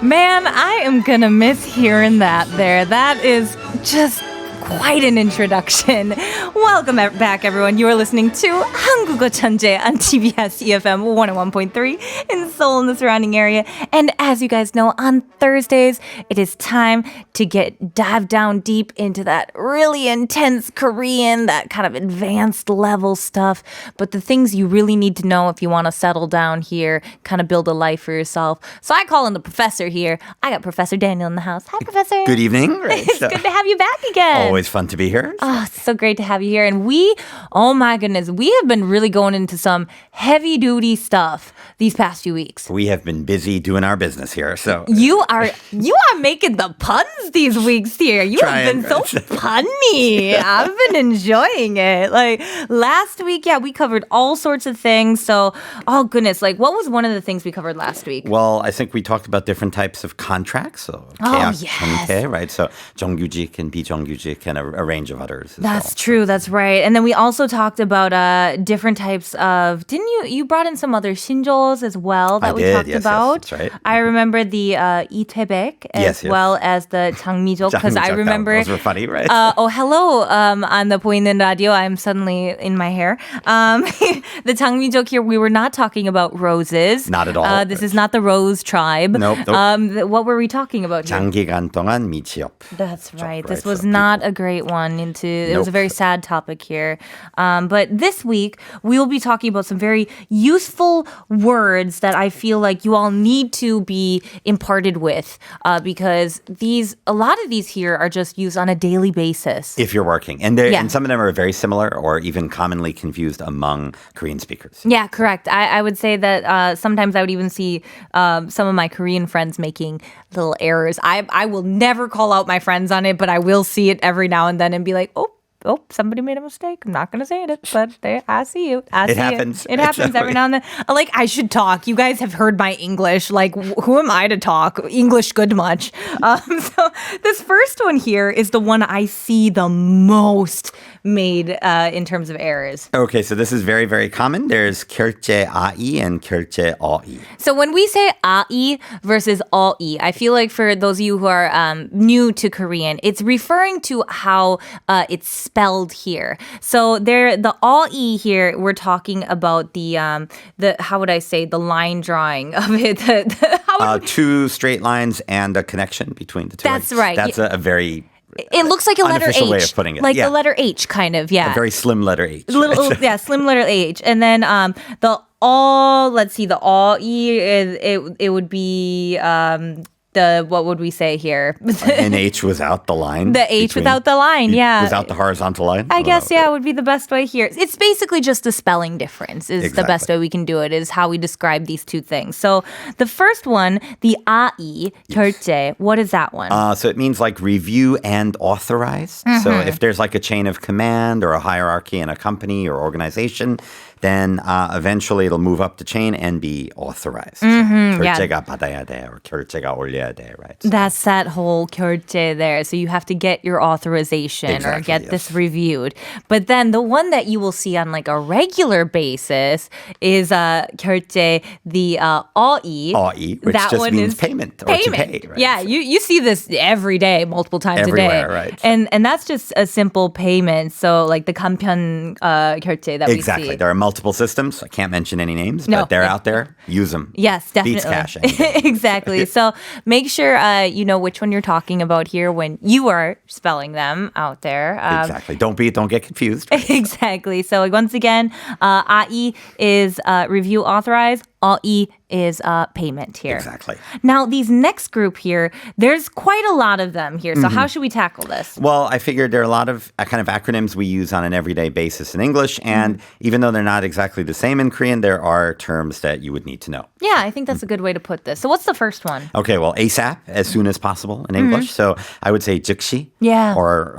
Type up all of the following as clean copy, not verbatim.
Man, I am gonna miss hearing that there. That is just quite an introduction. Welcome back, everyone. You are listening to 한국어천재 on TBS EFM 101.3 in Seoul and the surrounding area. And as you guys know, on Thursdays, it is time to dive down deep into that really intense Korean, that kind of advanced level stuff. But the things you really need to know if you want to settle down here, kind of build a life for yourself. So I call in the professor here. I got Professor Daniel in the house. Hi, Professor. Good evening. Right, It's good to have you back again. Always fun to be here. Oh, it's so great to have you here. And oh my goodness, we have been really going into some heavy duty stuff these past few weeks. We have been busy doing our business here. So You are making the puns these weeks here. You have been so punny. I've been enjoying it. Like last week, we covered all sorts of things. So, oh goodness, like what was one of the things we covered last week? Well, I think we talked about different types of contracts. So 계약, 전개, right? So 정규직 and 비정규직 and a range of others. That's true. That's right. And then we also talked about different types of. Didn't you brought in some other 신조어s as well that we talked about? Yes, that's right. I remember the 이태백 as well as the 장미족 because I remember those were funny, right? Hello. On the 보이는 radio, I'm suddenly in my hair. The 장미족 here. We were not talking about roses. Not at all. This is not the rose tribe. Nope. What were we talking about here? 장기간 동안 미취업. That's right. This was not a great one. It was a very sad topic here. But this week, we will be talking about some very useful words that I feel like you all need to be imparted with because a lot of these here are just used on a daily basis. If you're working. And some of them are very similar or even commonly confused among Korean speakers. Yeah, correct. I would say that sometimes I would even see some of my Korean friends making little errors. I will never call out my friends on it, but I will see it every now and then and be like, oh, somebody made a mistake. I'm not going to say it, but I see you. It happens. It happens every now and then. Like, I should talk. You guys have heard my English. Like, who am I to talk English good much? So this first one here is the one I see the most made in terms of errors. Okay, so this is very, very common. There's 결제 아이 and 결제 어이. So when we say 아이 versus 어이, I feel like for those of you who are new to Korean, it's referring to how it's spelled here. So the 어이 here, we're talking about the how would I say, the line drawing of it. Two straight lines and a connection between the two. That's right. That's a very it looks like a letter H. way of putting it. Like the letter H, kind of, yeah. A very slim letter H. Slim letter H. And then the let's see, the 어이, it would be what would we say here? An H without the line. The H without the line, yeah. Without the horizontal line? I guess, would be the best way here. It's basically just the spelling difference is the best way we can do it, is how we describe these two things. So the first one, the 아이, 결제, what is that one? So it means like review and authorize. Mm-hmm. So if there's like a chain of command or a hierarchy in a company or organization, then eventually it'll move up the chain and be authorized. Mm-hmm, 결제가 받아야 돼 or 결제가 올려야 돼, right? So that's that whole 결제 there. So you have to get your authorization or get this reviewed. But then the one that you will see on like a regular basis is 결제, the 어이. 어이, which that just one means is payment or to pay. Right? Yeah, you see this every day, multiple times everywhere, a day. Right. And that's just a simple payment. So like the 간편 결제 that we see. Exactly. There are multiple systems. I can't mention any names, but they're out there. Use them. Yes, definitely. Beats cash. Exactly. So make sure you know which one you're talking about here when you are spelling them out there. Exactly. Don't get confused. Right? Exactly. So once again, 아이 is review authorized. 어이 is payment here. Exactly. Now, these next group here, there's quite a lot of them here. So how should we tackle this? Well, I figured there are a lot of kind of acronyms we use on an everyday basis in English. And even though they're not exactly the same in Korean, there are terms that you would need to know. Yeah, I think that's a good way to put this. So what's the first one? Okay, well, ASAP, as soon as possible in English. So I would say 즉시. Yeah. Or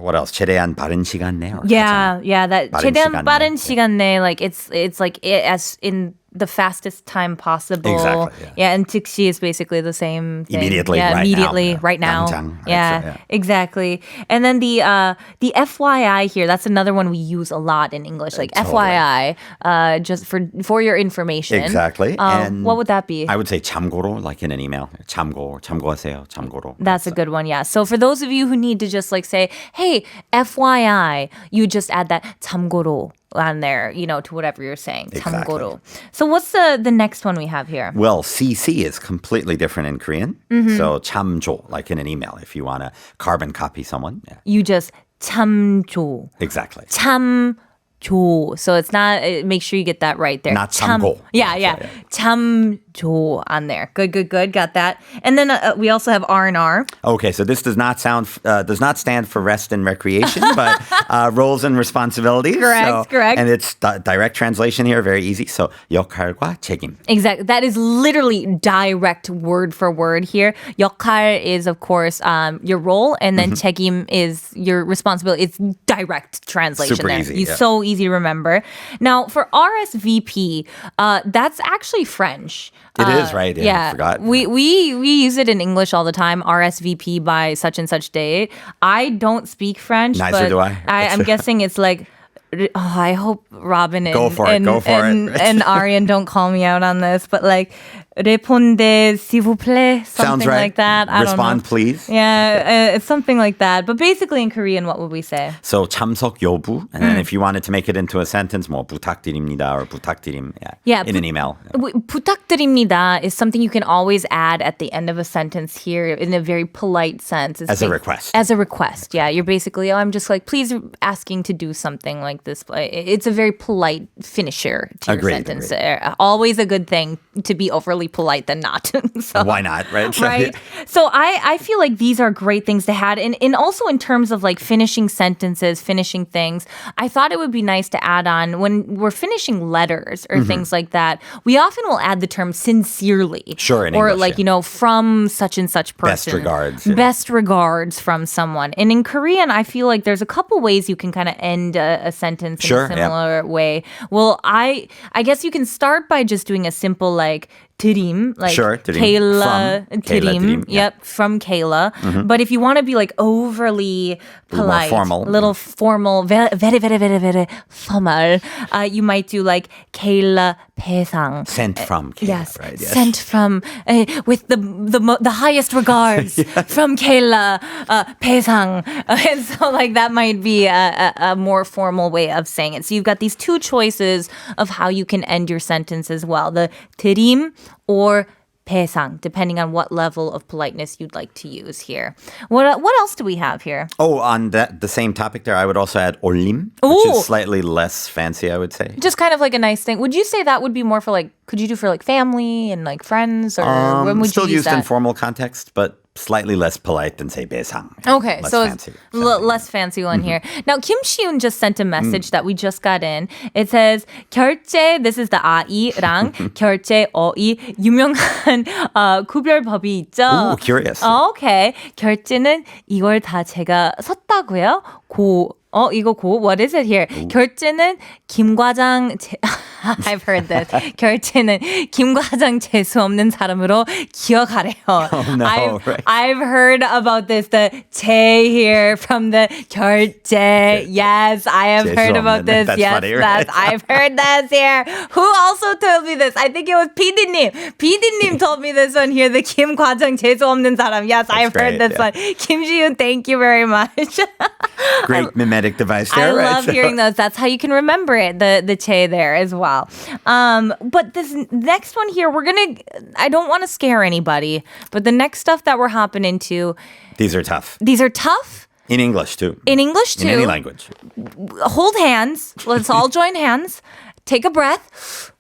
what else? 최대한 빠른 시간 내. Yeah, that 최대한 빠른 시간 내, like it's like as in the fastest time possible. Exactly. Yeah, and 즉시 is basically the same thing. Immediately, yeah, right immediately, now. right now. 당장, right? Yeah, So, yeah. exactly. And then the FYI here, that's another one we use a lot in English. Like Totally. FYI, just for your information. Exactly. And what would that be? I would say 참고로, like in an email. 참고하세요. 참고로. That's a good one, yeah. So for those of you who need to just like say, hey, FYI, you just add that 참고로 on there, to whatever you're saying. Exactly. 참고로. So what's the next one we have here? Well, CC is completely different in Korean. So 참조, like in an email, if you want to carbon copy someone. Yeah. You just 참조. Exactly. 참조. So it's not, make sure you get that right there. Not 참고. Yeah. 참조 on there. Good. Got that. And then we also have R&R. Okay, so this does not stand for rest and recreation, but roles and responsibilities. Correct. And it's direct translation here, very easy. So 역할과 책임. Exactly. That is literally direct word for word here. 역할 is, of course, your role, and then 책임 is your responsibility. It's direct translation Super there. easy, yeah. So easy to remember. Now, for RSVP, that's actually French. It is, right? Yeah, I forgot. We use it in English all the time, RSVP by such and such date. I don't speak French. Neither but do I. I'm guessing it's like, I hope Robin and, Go for it. and Arian don't call me out on this, but like, répondez s'il vous plaît, something Sounds right. like that. I Respond, don't know. please. Yeah, it's something like that. But basically in Korean, what would we say? So 참석 여부, and then if you wanted to make it into a sentence, 뭐 부탁드립니다 or 부탁드림, in an email. 부탁드립니다 is something you can always add at the end of a sentence here in a very polite sense. It's As a request. As a request, yeah. You're basically, I'm just like, please asking to do something like this. It's a very polite finisher to your sentence. Always a good thing to be overly polite than not. So, why not, right? Right. So I feel like these are great things to add. And also in terms of like finishing sentences, finishing things, I thought it would be nice to add on when we're finishing letters or things like that. We often will add the term sincerely. Sure, in or English, like, from such and such person. Best regards. Best regards from someone. And in Korean, I feel like there's a couple ways you can kind of end a sentence in a similar way. Well, I guess you can start by just doing a simple like 드림, like sure, 드림. Kayla From 드림. Kayla, Yep, from Kayla. But if you want to be like overly polite, little formal, very, very, very, very, very formal, you might do like Kayla 배상. Sent from Kayla, Yes, right? Yes. Sent from, with the highest regards from Kayla 배상. And so like that might be a more formal way of saying it. So you've got these two choices of how you can end your sentence as well. The 드림 or 배상, depending on what level of politeness you'd like to use here. What else do we have here? Oh, on the same topic there, I would also add 올림, which is slightly less fancy, I would say. Just kind of like a nice thing. Would you say that would be more for like, could you do for like family and like friends? Or when would still you use used that? in formal context, but slightly less polite than, say, 배상. Okay, less so fancy. it's less fancy one here. Now, Kim Shiun just sent a message that we just got in. It says, 결제, this is the 아이랑 결제, 어이, 유명한 구별법이 있죠. Ooh, curious. Okay. 결제는 이걸 다 제가 섰다고요? 이거 what is it here? 결제는 김 과장, I've heard this. 결제는 김 과장 재수 없는 사람으로 기억하래요. Oh, no, I've heard about this, the 제 here from the 결제. Yes, I have heard about this. That's yes, funny, right? I've heard this here. Who also told me this? I think it was PD님. PD님 told me this one here, the 김 과장 재수 없는 사람. Yes, I've heard this one. Kim Ji-yoon, thank you very much. Great mimetic device there, I right? love hearing those. That's how you can remember it, the che there as well. But this next one here, I don't want to scare anybody, but the next stuff that we're hopping into. These are tough. These are tough. In English, too. In English, too. In any language. Hold hands. Let's all join hands. Take a breath.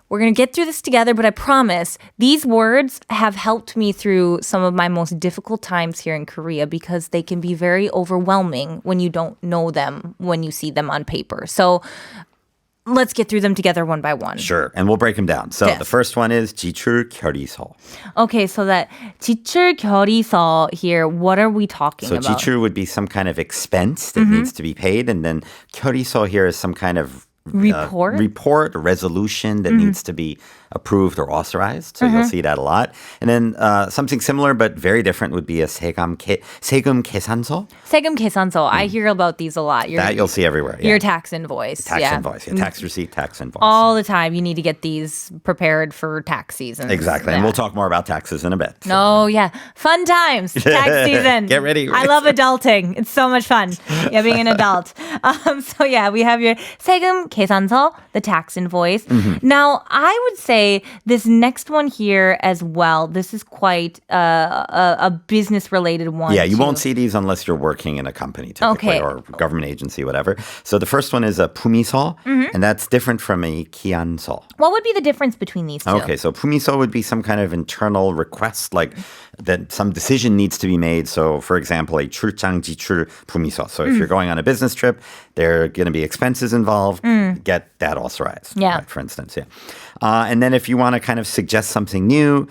We're going to get through this together, but I promise these words have helped me through some of my most difficult times here in Korea because they can be very overwhelming when you don't know them, when you see them on paper. So let's get through them together one by one. Sure, and we'll break them down. So the first one is 지출 결의서. Okay, so that 지출 결의서 here, what are we talking about? So 지출 would be some kind of expense that needs to be paid, and then 결의서 here is some kind of report, a resolution that needs to be approved or authorized. So you'll see that a lot. And then something similar but very different would be a 세금 계산서. 세금 계산서. I hear about these a lot. That you'll see everywhere. Yeah. Your tax invoice. Tax invoice. Yeah, tax receipt, tax invoice. All the time. You need to get these prepared for tax season. Exactly. And we'll talk more about taxes in a bit. So. Oh, yeah. Fun times. Tax season. Get ready. I love adulting. It's so much fun. Yeah, being an adult. So yeah, we have your 세금 계산서, the tax invoice. Now, I would say this next one here as well, this is quite a business-related one. Yeah, you too. won't see these unless you're working in a company typically or government agency, whatever. So the first one is a 품위서, and that's different from a 기한서. What would be the difference between these two? Okay, so 품위서 would be some kind of internal request, like that some decision needs to be made. So, for example, a 출장 지출 품위서. So if you're going on a business trip, there are going to be expenses involved. Get that authorized. Yeah. Right, for instance, yeah. And then if you want to kind of suggest something new,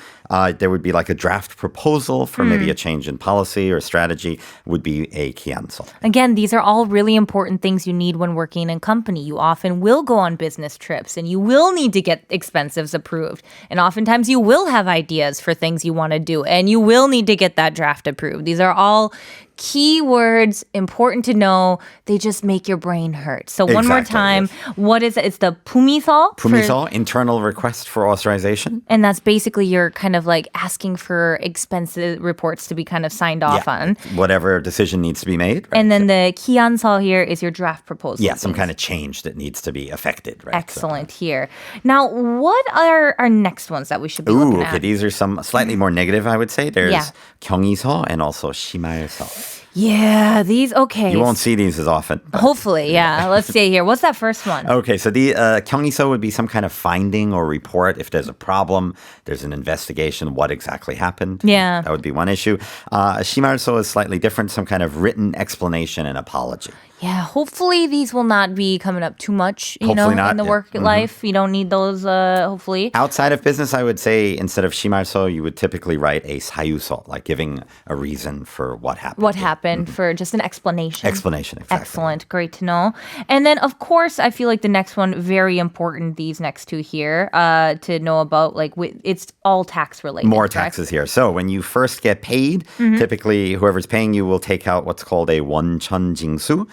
there would be like a draft proposal for maybe a change in policy or strategy would be a 기한서. Again, these are all really important things you need when working in a company. You often will go on business trips and you will need to get expenses approved. And oftentimes you will have ideas for things you want to do and you will need to get that draft approved. These are all key words, important to know. They just make your brain hurt. So one more time, what is it? It's the 품위서. 품위서, internal request for authorization. And that's basically your kind of like asking for expenses reports to be kind of signed off on. Whatever decision needs to be made. Right? And then the 기한서 here is your draft proposal. Yeah, some kind of change that needs to be effected. Right? Excellent here. Now, what are our next ones that we should be looking at? Okay, these are some slightly more negative, I would say. There's 경위서 and also 심할서. Yeah, these, okay. You won't see these as often. Hopefully, yeah. Let's see here. What's that first one? Okay, so the 경위서 would be some kind of finding or report. If there's a problem, there's an investigation, what exactly happened. Yeah. That would be one issue. 심할서 is slightly different, some kind of written explanation and apology. Yeah, hopefully these will not be coming up too much, in the work life. You don't need those, hopefully. Outside of business, I would say instead of 심할서, you would typically write a 사유서, like giving a reason for what happened. What happened for just an explanation. Explanation, exactly. Excellent. Great to know. And then, of course, I feel like the next one, very important, these next two here, to know about, like, it's all tax related. More correct? taxes here. So when you first get paid, typically whoever's paying you will take out what's called a 원천징수.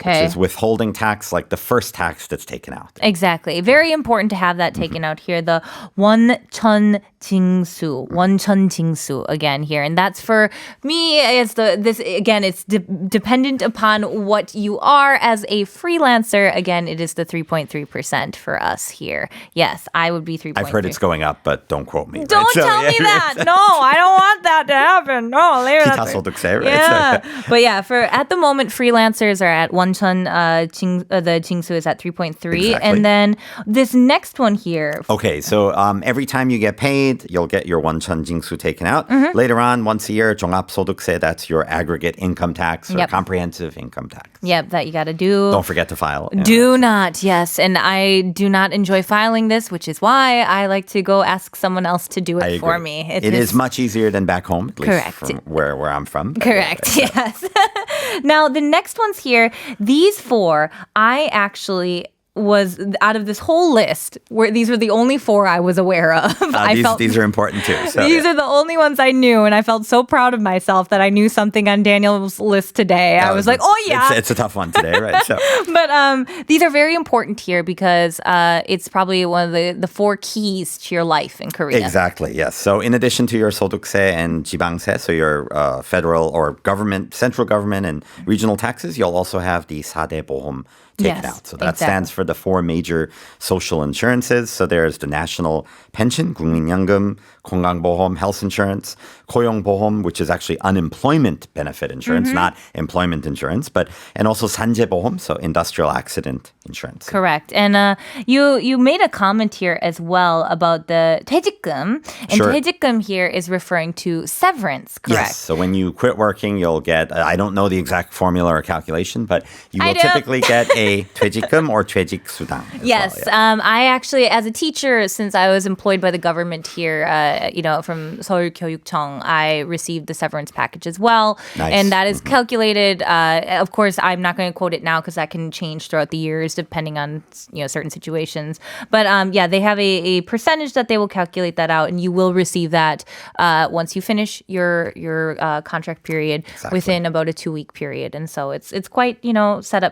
Okay. Which is withholding tax, like the first tax that's taken out. Exactly. Very important to have that taken out here. The 원천징수 again here. And that's for me, it's dependent upon what you are as a freelancer. Again, it is the 3.3% for us here. Yes, I would be 3.3. I've heard it's going up, but don't quote me. Don't tell me that. No, I don't want that to happen. No, later. 기타소득세, right? Yeah. But yeah, at the moment, freelancers are at 원천, the 징수 is at 3.3. Exactly. And then this next one here. Okay, so every time you get paid, you'll get your 원천 징수 taken out. Later on, once a year, 종합소득세, that's your aggregate income tax or comprehensive income tax. Yep, that you got to do. Don't forget to file. Do not, yes. And I do not enjoy filing this, which is why I like to go ask someone else to do it for me. It is much easier than back home, at least from where I'm from. Correct, yes. Now, the next ones here, these four, I actually was out of this whole list where these were the only four I was aware of. These are important too. So, these are the only ones I knew, and I felt so proud of myself that I knew something on Daniel's list today. I was like, oh yeah. It's a tough one today, right? So. But these are very important here because it's probably one of the four keys to your life in Korea. Exactly, yes. So in addition to your 소득세 and 지방세, so your federal or government, central government and regional taxes, you'll also have the 4대 보험 taken out. So that stands for the four major social insurances. So there's the national pension, 국민연금, 건강보험, health insurance, 고용보험, which is actually unemployment benefit insurance, not employment insurance, and also 산재보험, so industrial accident insurance. Correct. And you made a comment here as well about the 퇴직금. And 퇴직금 here is referring to severance, correct? Yes. So when you quit working, you'll get, I don't know the exact formula or calculation, but you will typically get a 퇴직금 or 퇴직수당. Yes. Well, I actually, as a teacher, since I was employed by the government here from 서울교육청, I received the severance package as well. Nice. And that is calculated. Of course, I'm not going to quote it now because that can change throughout the years depending on certain situations. But they have a percentage that they will calculate that out, and you will receive that once you finish your contract period within about a 2-week period. And so it's quite set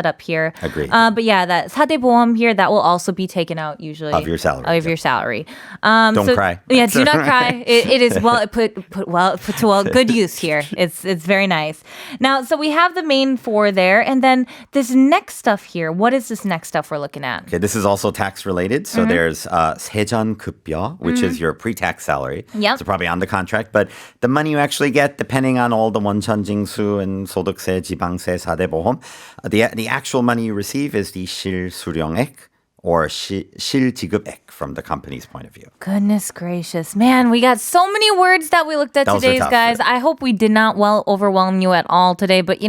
up here. Agreed. But that 사대 보험 here, that will also be taken out usually of your salary. Your salary. Don't cry. Yeah, do not cry. It is put to good use here. It's very nice. Now, so we have the main 4 there, and then this next stuff here. What is this next stuff we're looking at? Okay, this is also tax related. So there's 세전급여, which is your pre-tax salary. Yep. So probably on the contract, but the money you actually get, depending on all the 원천징수 and 소득세, 지방세, 사대보험, the actual money you receive is the 실수령액 or 실지급액 from the company's point of view. Goodness gracious. Man, we got so many words that we looked at today, guys. I hope we did not overwhelm you at all today. But,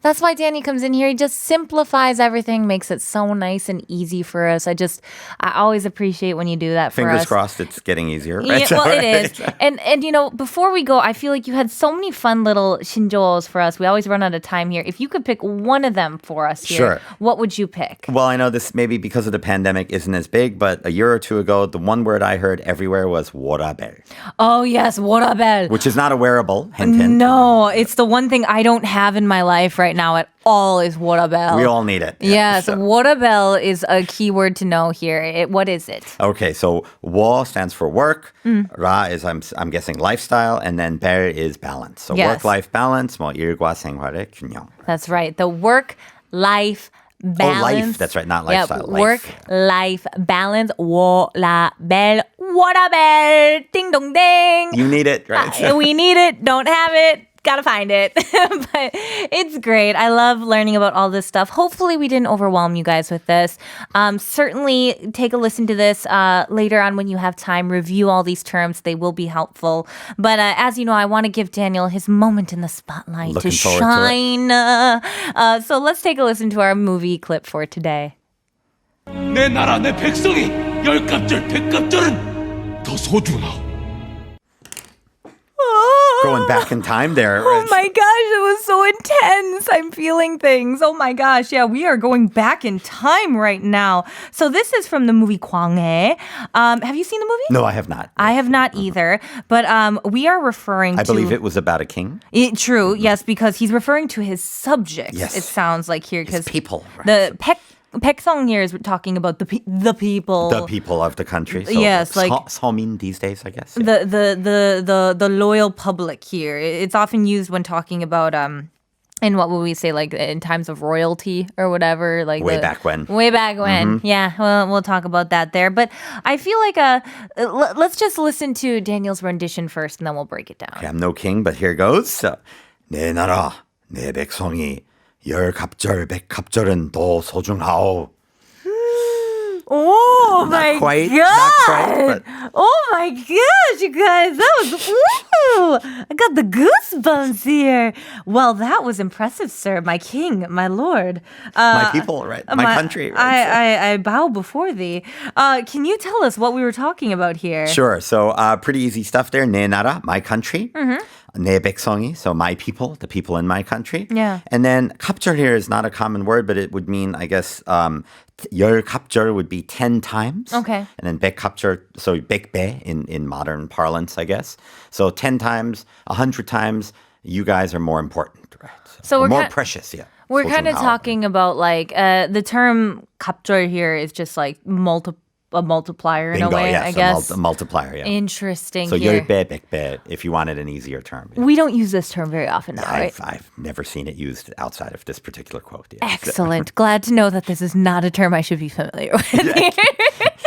that's why Danny comes in here. He just simplifies everything, makes it so nice and easy for us. I always appreciate when you do that for us. Fingers crossed it's getting easier. Right? Yeah, well, it is. And before we go, I feel like you had so many fun little 신조어s for us. We always run out of time here. If you could pick one of them for us here, sure. What would you pick? Well, I know this maybe because of the pandemic isn't as big, but a year or two ago, the one word I heard everywhere was 워라벨. Oh, yes, 워라벨. Which is not a wearable, hint, hint. No, it's the one thing I don't have in my life right now at all is 워라벨. We all need it. Yes, 워라벨 is a key word to know here. What is it? Okay, so 워 stands for work. 라 is, I'm guessing, lifestyle. And then 벨 is balance. So work-life balance, 일과 생활의 균형. That's right. The work-life balance. Oh, life. That's right. Not lifestyle. Yeah, work-life balance. 워라벨. 워라벨. Ding dong ding. You need it, right? We need it. Don't have it. Gotta find it. But it's great. I love learning about all this stuff. Hopefully we didn't overwhelm you guys with this. Certainly take a listen to this later on when you have time. Review all these terms. They will be helpful. But as you know, I want to give Daniel his moment in the spotlight Looking to shine. So let's take a listen to our movie clip for today. 내 나라 내 백성이 열갑절 백갑절은 더 소중하오. Going back in time there. Oh my gosh, it was so intense. I'm feeling things. Oh my gosh. Yeah, we are going back in time right now. So this is from the movie 광해. Have you seen the movie? No, I have not. I have not either. But we are referring to... I believe it was about a king. True, yes, because he's referring to his subjects. Yes. It sounds like here. His people. Right. The 백성 here is talking about the people. The people of the country. So yes, like 서민 these days, I guess. Yeah. The loyal public here. It's often used when talking about and what would we say, like in times of royalty or whatever, like way back when. Yeah, well, we'll talk about that there. But I feel like let's just listen to Daniel's rendition first, and then we'll break it down. Okay, I'm no king, but here goes. 내 나라, 내 백성이 열갑절 백갑절은 더 소중하오. Oh my quite, god! Not quite, but oh my gosh, you guys, that was I got the goosebumps here. Well, that was impressive, sir. My king, my lord, my people, right? My country. Right? I bow before thee. Can you tell us what we were talking about here? Sure. So pretty easy stuff there. 내 나라, my country. 내 백성이, so my people, the people in my country. Yeah. And then 갑절 here is not a common word, but it would mean, I guess, 열 갑절 would be 10 times. Okay. And then 백갑절, so 백배 in modern parlance, I guess. So 10 times, 100 times, you guys are more important, right? So we're more precious, yeah. We're kind of talking about like the term 갑절 here is just like a multiplier in a way, yes, I guess. A multiplier, yeah. Interesting. So here. 열배, 백배, if you wanted an easier term. Yeah. We don't use this term very often now, right? I've never seen it used outside of this particular quote. Yeah. Excellent. Glad to know that this is not a term I should be familiar with.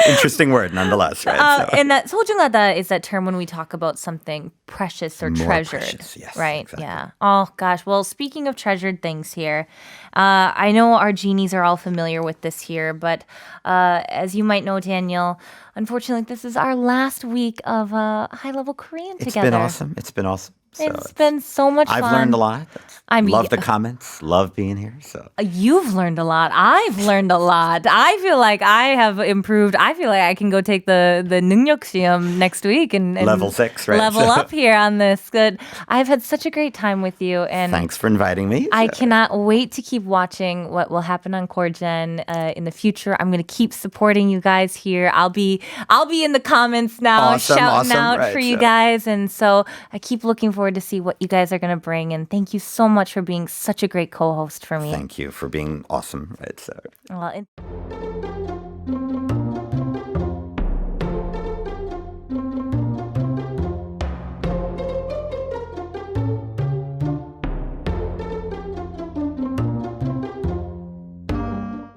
Interesting word, nonetheless, right? And that 소중하다 is that term when we talk about something precious or more treasured, precious, yes, right? exactly. Yeah. Oh gosh. Well, speaking of treasured things here, I know our genies are all familiar with this here, but as you might know, Daniel, unfortunately, this is our last week of high-level Korean together. It's been awesome. So it's been so much fun. I've learned a lot. I mean, love the comments. Love being here. So you've learned a lot. I've learned a lot. I feel like I have improved. I feel like I can go take the 능력 시험 next week and level 6, right? level up here on this. Good. I've had such a great time with you, and thanks for inviting me. I cannot wait to keep watching what will happen on Korean in the future. I'm going to keep supporting you guys here. I'll be in the comments now, shouting out for you guys, and so I keep looking forward to see what you guys are going to bring. And thank you so much for being such a great co-host for me. Thank you for being awesome. Right, so. Well,